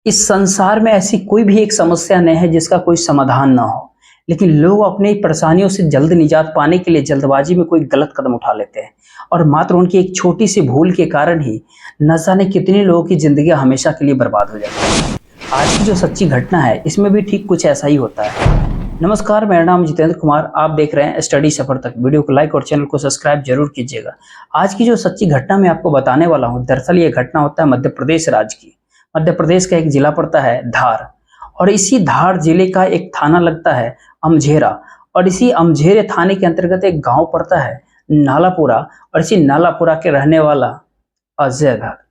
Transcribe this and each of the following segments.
इस संसार में ऐसी कोई भी एक समस्या नहीं है जिसका कोई समाधान ना हो। लेकिन लोग अपनी परेशानियों से जल्द निजात पाने के लिए जल्दबाजी में कोई गलत कदम उठा लेते हैं और मात्र उनकी एक छोटी सी भूल के कारण ही न जाने कितने लोगों की जिंदगी हमेशा के लिए बर्बाद हो जाती है। आज की जो सच्ची घटना है इसमें भी ठीक कुछ ऐसा ही होता है। नमस्कार, मेरा नाम जितेंद्र कुमार। आप देख रहे हैं स्टडी सफर तक। वीडियो को लाइक और चैनल को सब्सक्राइब जरूर कीजिएगा। आज की जो सच्ची घटना मैं आपको बताने वाला हूँ, दरअसल ये घटना होता है मध्य प्रदेश राज्य की। मध्य प्रदेश का एक जिला पड़ता है धार, और इसी धार जिले का एक थाना लगता है अमझेरा, और इसी अमझेरे थाने के अंतर्गत एक गांव पड़ता है नालापुरा, और इसी नालापुरा के रहने वाला अजय भट्ट।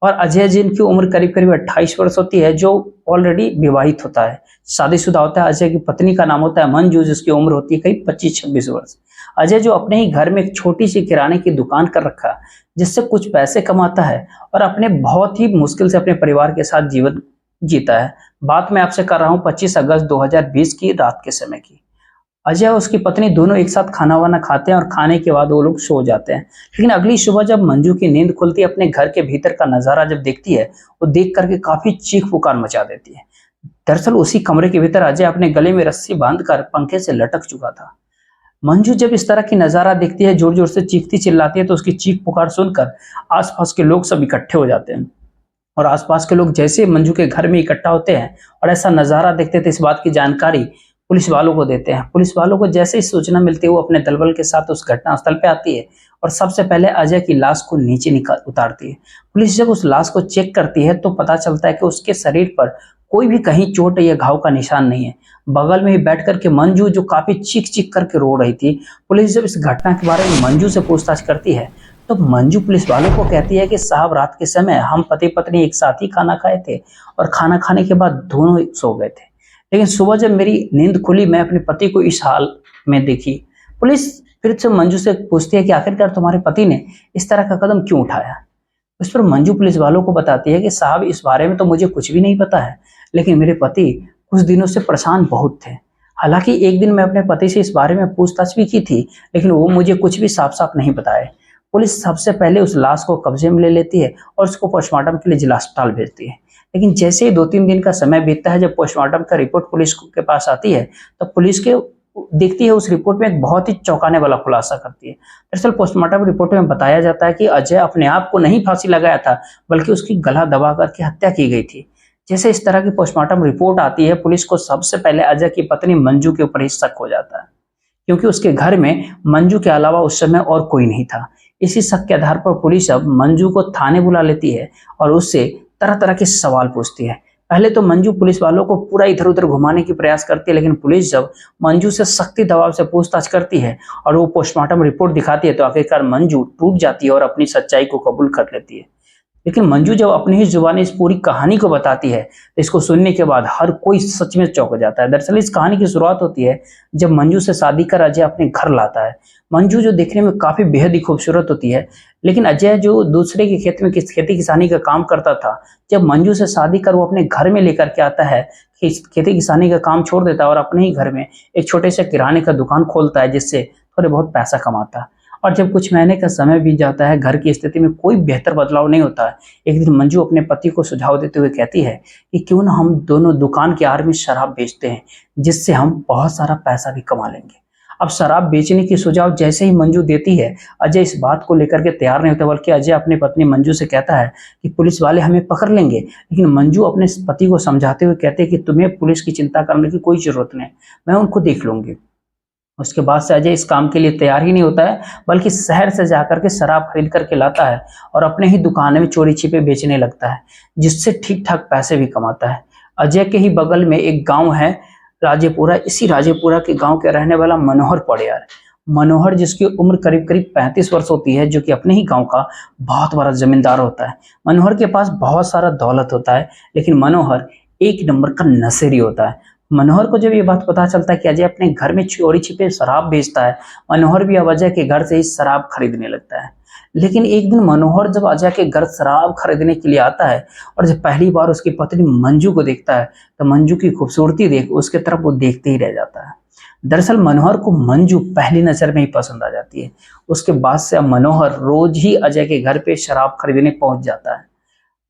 और अजय जिनकी उम्र करीब करीब 28 वर्ष होती है, जो ऑलरेडी विवाहित होता है, शादीशुदा होता है। अजय की पत्नी का नाम होता है मंजू, जिसकी उम्र होती है करीब 25-26 वर्ष। अजय जो अपने ही घर में एक छोटी सी किराने की दुकान कर रखा, जिससे कुछ पैसे कमाता है और अपने बहुत ही मुश्किल से अपने परिवार के साथ जीवन जीता है। बात मैं आपसे कर रहा हूँ 25 अगस्त 2020 की रात के समय की। अजय और उसकी पत्नी दोनों एक साथ खाना वाना खाते हैं और खाने के बाद वो लोग सो जाते हैं। लेकिन अगली सुबह जब मंजू की नींद खुलती है, अपने घर के भीतर का नजारा जब देखती है, वो देख करके काफी चीख पुकार मचा देती है। दरअसल उसी कमरे के भीतर अजय अपने गले में रस्सी बांधकर पंखे से लटक चुका था। मंजू जब इस तरह की नजारा देखती है, जोर जोर से चीखती चिल्लाती है, तो उसकी चीख पुकार सुनकर आसपास के लोग सब इकट्ठे हो जाते हैं। और आसपास के लोग जैसे मंजू के घर में इकट्ठा होते हैं और ऐसा नजारा देखते थे, इस बात की जानकारी पुलिस वालों को देते हैं। पुलिस वालों को जैसे ही सूचना मिलती है, वो अपने दलबल के साथ उस घटनास्थल पे आती है और सबसे पहले अजय की लाश को नीचे निकाल उतारती है। पुलिस जब उस लाश को चेक करती है तो पता चलता है कि उसके शरीर पर कोई भी कहीं चोट या घाव का निशान नहीं है। बगल में ही बैठ करके मंजू, जो काफी चीख चीख करके रो रही थी, पुलिस जब इस घटना के बारे में मंजू से पूछताछ करती है तो मंजू पुलिस वालों को कहती है कि साहब, रात के समय हम पति पत्नी एक साथ ही खाना खाए थे और खाना खाने के बाद दोनों सो गए थे। लेकिन सुबह जब मेरी नींद खुली, मैं अपने पति को इस हाल में देखी। पुलिस फिर से मंजू से पूछती है कि आखिरकार तुम्हारे पति ने इस तरह का कदम क्यों उठाया। उस पर मंजू पुलिस वालों को बताती है कि साहब, इस बारे में तो मुझे कुछ भी नहीं पता है, लेकिन मेरे पति कुछ दिनों से परेशान बहुत थे। हालांकि एक दिन मैं अपने पति से इस बारे में पूछताछ भी की थी, लेकिन वो मुझे कुछ भी साफ साफ नहीं बताए। पुलिस सबसे पहले उस लाश को कब्जे में ले लेती है और उसको पोस्टमार्टम के लिए जिला अस्पताल भेजती है। लेकिन जैसे ही 2-3 दिन का समय बीतता है, जब पोस्टमार्टम का रिपोर्ट पुलिस के पास आती है, तो पुलिस के देखती है उस रिपोर्ट में एक बहुत ही चौंकाने वाला खुलासा करती है। दरअसल पोस्टमार्टम रिपोर्ट में बताया जाता है कि अजय अपने आप को नहीं फांसी लगाया था, बल्कि उसकी गला दबा करके हत्या की गई थी। जैसे इस तरह की पोस्टमार्टम रिपोर्ट आती है, पुलिस को सबसे पहले अजय की पत्नी मंजू के ऊपर ही शक हो जाता है, क्योंकि उसके घर में मंजू के अलावा उस समय और कोई नहीं था। इसी शक के आधार पर पुलिस अब मंजू को थाने बुला लेती है और उससे तरह तरह के सवाल पूछती है। पहले तो मंजू पुलिस वालों को पूरा इधर उधर घुमाने की प्रयास करती है, लेकिन पुलिस जब मंजू से सख्ती दबाव से पूछताछ करती है और वो पोस्टमार्टम रिपोर्ट दिखाती है, तो आखिरकार मंजू टूट जाती है और अपनी सच्चाई को कबूल कर लेती है। लेकिन मंजू जब अपनी ही जुबानी इस पूरी कहानी को बताती है, तो इसको सुनने के बाद हर कोई सच में चौंक जाता है। दरअसल इस कहानी की शुरुआत होती है जब मंजू से शादी कर अजय अपने घर लाता है। मंजू जो देखने में काफी बेहद ही खूबसूरत होती है, लेकिन अजय जो दूसरे के खेत में खेती किसानी का काम करता था, जब मंजू से शादी कर वो अपने घर में लेकर के आता है, खेती किसानी का काम छोड़ देता है और अपने ही घर में एक छोटे से किराने का दुकान खोलता है, जिससे थोड़े बहुत पैसा कमाता है। और जब कुछ महीने का समय बीत जाता है, घर की स्थिति में कोई बेहतर बदलाव नहीं होता है। एक दिन मंजू अपने पति को सुझाव देते हुए कहती है कि क्यों ना हम दोनों दुकान के आड़ में शराब बेचते हैं, जिससे हम बहुत सारा पैसा भी कमा लेंगे। अब शराब बेचने की सुझाव जैसे ही मंजू देती है, अजय इस बात को लेकर के तैयार नहीं होता, बल्कि अजय अपनी पत्नी मंजू से कहता है कि पुलिस वाले हमें पकड़ लेंगे। लेकिन मंजू अपने पति को समझाते हुए कहते हैं कि तुम्हें पुलिस की चिंता करने की कोई जरूरत नहीं, मैं उनको देख लूंगी। उसके बाद से अजय इस काम के लिए तैयार ही नहीं होता है, बल्कि शहर से जाकर के शराब खरीद करके लाता है और अपने ही दुकान में चोरी छिपे बेचने लगता है, जिससे ठीक ठाक पैसे भी कमाता है। अजय के ही बगल में एक गांव है राजेपुरा। इसी राजेपुरा के गांव के रहने वाला मनोहर पड़ियार, मनोहर जिसकी उम्र करीब करीब 35 वर्ष होती है, जो कि अपने ही गांव का बहुत बड़ा जमींदार होता है। मनोहर के पास बहुत सारा दौलत होता है, लेकिन मनोहर एक नंबर का नशेड़ी होता है। मनोहर को जब ये बात पता चलता है कि अजय अपने घर में चोरी छिपे शराब बेचता है, मनोहर भी अब अजय के घर से ही शराब खरीदने लगता है। लेकिन एक दिन मनोहर जब अजय के घर शराब खरीदने के लिए आता है और जब पहली बार उसकी पत्नी मंजू को देखता है, तो मंजू की खूबसूरती देख उसके तरफ वो देखते ही रह जाता है। दरअसल मनोहर को मंजू पहली नजर में ही पसंद आ जाती है। उसके बाद से अब मनोहर रोज ही अजय के घर पे शराब खरीदने पहुंच जाता है।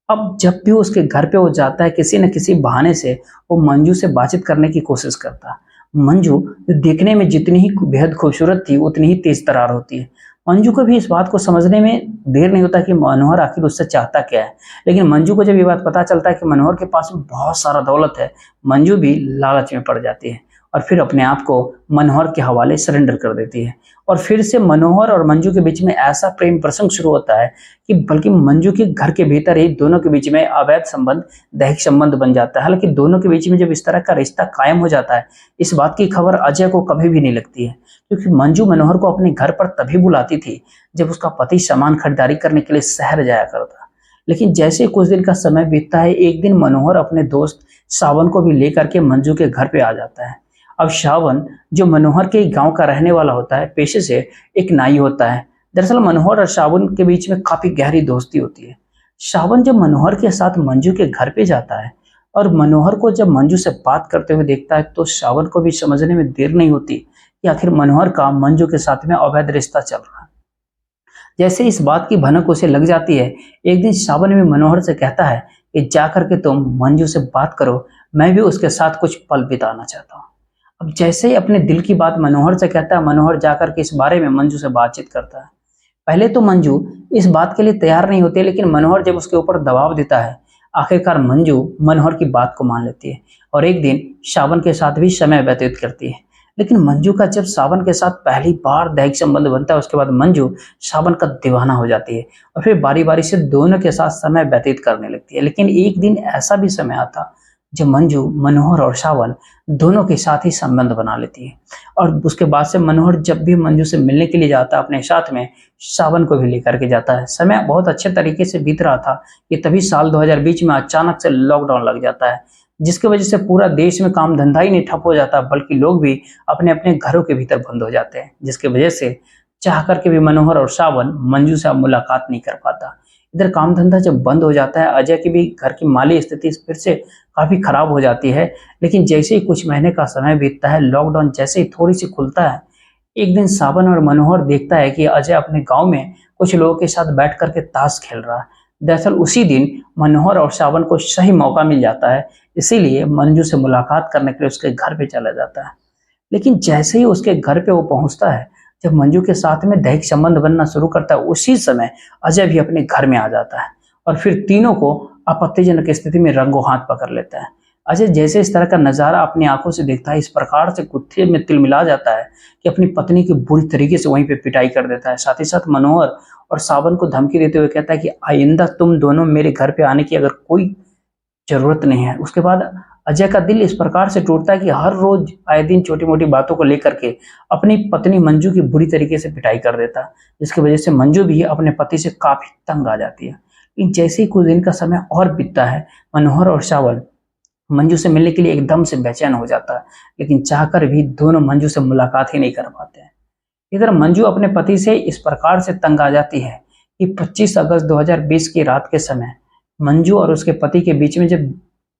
अब जब भी उसके घर पे वो जाता है, किसी न किसी बहाने से वो मंजू से बातचीत करने की कोशिश करता है। मंजू जो देखने में जितनी ही बेहद खूबसूरत थी, उतनी ही तेज तर्रार होती है। मंजू को भी इस बात को समझने में देर नहीं होता कि मनोहर आखिर उससे चाहता क्या है। लेकिन मंजू को जब ये बात पता चलता है कि मनोहर के पास में बहुत सारा दौलत है, मंजू भी लालच में पड़ जाती है और फिर अपने आप को मनोहर के हवाले सरेंडर कर देती है। और फिर से मनोहर और मंजू के बीच में ऐसा प्रेम प्रसंग शुरू होता है कि बल्कि मंजू के घर के भीतर ही दोनों के बीच में अवैध संबंध, दैहिक संबंध बन जाता है। हालांकि दोनों के बीच में जब इस तरह का रिश्ता कायम हो जाता है, इस बात की खबर अजय को कभी भी नहीं लगती है, क्योंकि मंजू मनोहर को अपने घर पर तभी बुलाती थी जब उसका पति सामान खरीदारी करने के लिए शहर जाया करता। लेकिन जैसे कुछ दिन का समय बीतता है, एक दिन मनोहर अपने दोस्त सावन को भी लेकर के मंजू के घर पे आ जाता है। अब श्रावण जो मनोहर के गांव का रहने वाला होता है, पेशे से एक नाई होता है। दरअसल मनोहर और श्रावण के बीच में काफी गहरी दोस्ती होती है। श्रावण जब मनोहर के साथ मंजू के घर पे जाता है और मनोहर को जब मंजू से बात करते हुए देखता है, तो श्रावण को भी समझने में देर नहीं होती कि आखिर मनोहर का मंजू के साथ में अवैध रिश्ता चल रहा है। जैसे इस बात की भनक उसे लग जाती है, एक दिन श्रावण भी मनोहर से कहता है कि जाकर के तुम मंजू से बात करो, मैं भी उसके साथ कुछ पल बिताना चाहता हूँ। अब जैसे ही अपने दिल की बात मनोहर से कहता है, मनोहर जाकर के इस बारे में मंजू से बातचीत करता है। पहले तो मंजू इस बात के लिए तैयार नहीं होती है, लेकिन मनोहर जब उसके ऊपर दबाव देता है, आखिरकार मंजू मनोहर की बात को मान लेती है और एक दिन श्रावण के साथ भी समय व्यतीत करती है। लेकिन मंजू का जब श्रावण के साथ पहली बार दैहिक संबंध बनता है, उसके बाद मंजू श्रावण का दीवाना हो जाती है और फिर बारी बारी से दोनों के साथ समय व्यतीत करने लगती है। लेकिन एक दिन ऐसा भी समय आता जब मंजू मनोहर और श्रावण दोनों के साथ ही संबंध बना लेती है और उसके बाद से मनोहर जब भी मंजू से मिलने के लिए जाता है, अपने साथ में श्रावण को भी लेकर के जाता है। समय बहुत अच्छे तरीके से बीत रहा था कि तभी साल 2020 में अचानक से लॉकडाउन लग जाता है, जिसकी वजह से पूरा देश में काम धंधा ही नहीं ठप हो जाता, बल्कि लोग भी अपने अपने घरों के भीतर बंद हो जाते हैं, जिसकी वजह से चाह करके भी मनोहर और श्रावण मंजू से अब मुलाकात नहीं कर पाता। इधर काम धंधा जब बंद हो जाता है, अजय की भी घर की माली स्थिति फिर से काफी खराब हो जाती है। लेकिन जैसे ही कुछ महीने का समय बीतता है, लॉकडाउन जैसे ही थोड़ी सी खुलता है, एक दिन सावन और मनोहर देखता है कि अजय अपने गांव में कुछ लोगों के साथ बैठ करके ताश खेल रहा है। दरअसल उसी दिन मनोहर और सावन को सही मौका मिल जाता है, इसीलिए मंजू से मुलाकात करने के लिए उसके घर पे चला जाता है। लेकिन जैसे ही उसके घर पे वो पहुंचता है, जब मंजू के साथ में दैहिक संबंध बनना शुरू करता है, उसी समय अजय भी अपने घर में आ जाता है और फिर तीनों को आपत्तिजनक स्थिति में रंगों हाथ पकड़ लेता है। अजय जैसे इस तरह का नजारा अपनी आंखों से देखता है, इस प्रकार से गुत्थे में तिलमिला जाता है कि अपनी पत्नी की बुरी तरीके से वहीं पे पिटाई कर देता है। साथ ही साथ मनोहर और सावन को धमकी देते हुए कहता है कि आइंदा तुम दोनों मेरे घर पे आने की अगर कोई जरूरत नहीं है। उसके बाद अजय का दिल इस प्रकार से टूटता है कि हर रोज आए दिन छोटी मोटी बातों को लेकर के अपनी पत्नी मंजू की बुरी तरीके से पिटाई कर देता है, जिसकी वजह से मंजू भी अपने पति से काफी तंग आ जाती है। लेकिन जैसे ही कुछ दिन का समय और बीतता है, मनोहर और सावन मंजू से मिलने के लिए एकदम से बेचैन हो जाता है, लेकिन चाहकर भी दोनों मंजू से मुलाकात ही नहीं कर पाते हैं। इधर मंजू अपने पति से इस प्रकार से तंग आ जाती है कि 25 अगस्त 2020 की रात के समय मंजू और उसके पति के बीच में जब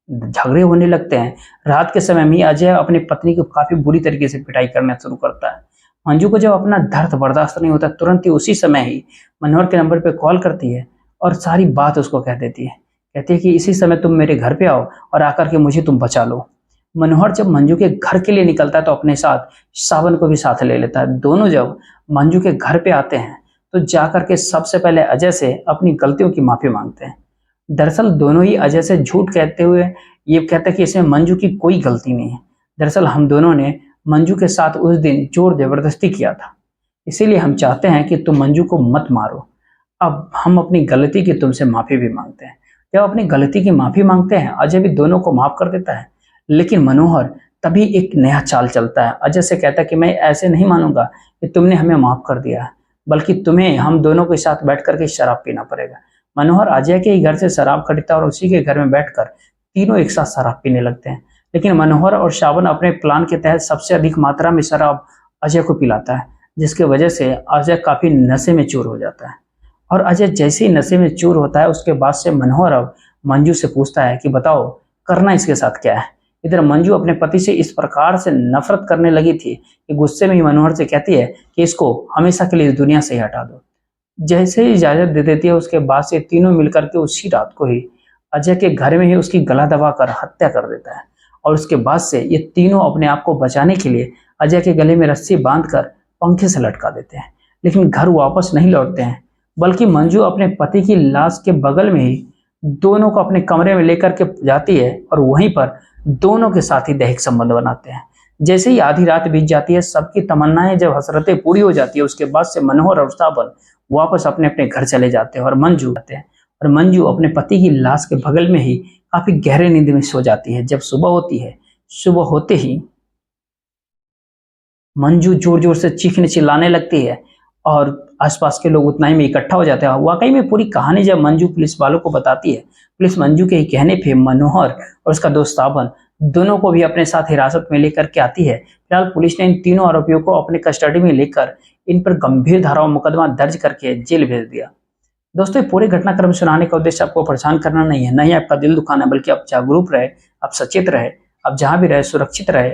झगड़े होने लगते हैं, रात के समय में अजय अपनी पत्नी को काफी बुरी तरीके से पिटाई करना शुरू करता है। मंजू को जब अपना दर्द बर्दाश्त नहीं होता, तुरंत ही उसी समय ही मनोहर के नंबर पे कॉल करती है और सारी बात उसको कह देती है। कहती है कि इसी समय तुम मेरे घर पे आओ और आकर के मुझे तुम बचा लो। मनोहर जब मंजू के घर के लिए निकलता है, तो अपने साथ सावन को भी साथ ले लेता है। दोनों जब मंजू के घर पे आते हैं, तो जाकर के सबसे पहले अजय से अपनी गलतियों की माफी मांगते हैं। दरअसल दोनों ही अजय से झूठ कहते हुए ये कहते हैं कि इसमें मंजू की कोई गलती नहीं है। दरअसल हम दोनों ने मंजू के साथ उस दिन जोर जबरदस्ती किया था, इसीलिए हम चाहते हैं कि तुम मंजू को मत मारो। अब हम अपनी गलती की तुमसे माफी भी मांगते हैं। जब अपनी गलती की माफी मांगते हैं, अजय भी दोनों को माफ कर देता है। लेकिन मनोहर तभी एक नया चाल चलता है। अजय से कहता है कि मैं ऐसे नहीं मानूंगा कि तुमने हमें माफ कर दिया है, बल्कि तुम्हें हम दोनों के साथ बैठ करके शराब पीना पड़ेगा। मनोहर अजय के ही घर से शराब खरीदता है और उसी के घर में बैठकर तीनों एक साथ शराब पीने लगते हैं। लेकिन मनोहर और श्रावण अपने प्लान के तहत सबसे अधिक मात्रा में शराब अजय को पिलाता है, जिसकी वजह से अजय काफी नशे में चूर हो जाता है। और अजय जैसे ही नशे में चूर होता है, उसके बाद से मनोहर अब मंजू से पूछता है कि बताओ करना इसके साथ क्या है। इधर मंजू अपने पति से इस प्रकार से नफरत करने लगी थी कि गुस्से में ही मनोहर से कहती है कि इसको हमेशा के लिए इस दुनिया से ही हटा दो। जैसे ही इजाजत दे देती है, उसके बाद से तीनों मिलकर के उसी रात को ही अजय के घर में ही उसकी गला दबाकर हत्या कर देता है और उसके बाद से ये तीनों अपने आप को बचाने के लिए अजय के गले में रस्सी बांधकर पंखे से लटका देते हैं। लेकिन घर वापस नहीं लौटते हैं, बल्कि मंजू अपने पति की लाश के बगल में ही दोनों को अपने कमरे में लेकर के जाती है और वहीं पर दोनों के साथ ही दैहिक संबंध बनाते हैं। जैसे ही आधी रात बीत जाती है, सबकी तमन्नाएं जब हसरतें पूरी हो जाती है, उसके बाद से मनोहर और सावन वापस अपने अपने घर चले जाते हैं और मंजू अपने पति की लाश के बगल में ही काफी गहरे नींद में सो जाती है। जब सुबह होती है, सुबह होते ही मंजू जोर जोर से चीखने चिल्लाने लगती है और आसपास के लोग उतना ही में इकट्ठा हो जाते हैं। वाकई में पूरी कहानी जब मंजू पुलिस वालों को बताती है, पुलिस मंजू के ही कहने पे मनोहर और उसका दोस्त सावन दोनों को भी अपने साथ हिरासत में लेकर के आती है। फिलहाल पुलिस ने इन तीनों आरोपियों को अपने कस्टडी में लेकर इन पर गंभीर धाराओं मुकदमा दर्ज करके जेल भेज दिया। दोस्तों, ये पूरे घटनाक्रम सुनाने का उद्देश्य आपको परेशान करना नहीं है, न ही आपका दिल दुखाना, बल्कि आप जागरूक रहे, आप सचेत रहे, आप जहां भी रहे सुरक्षित रहे।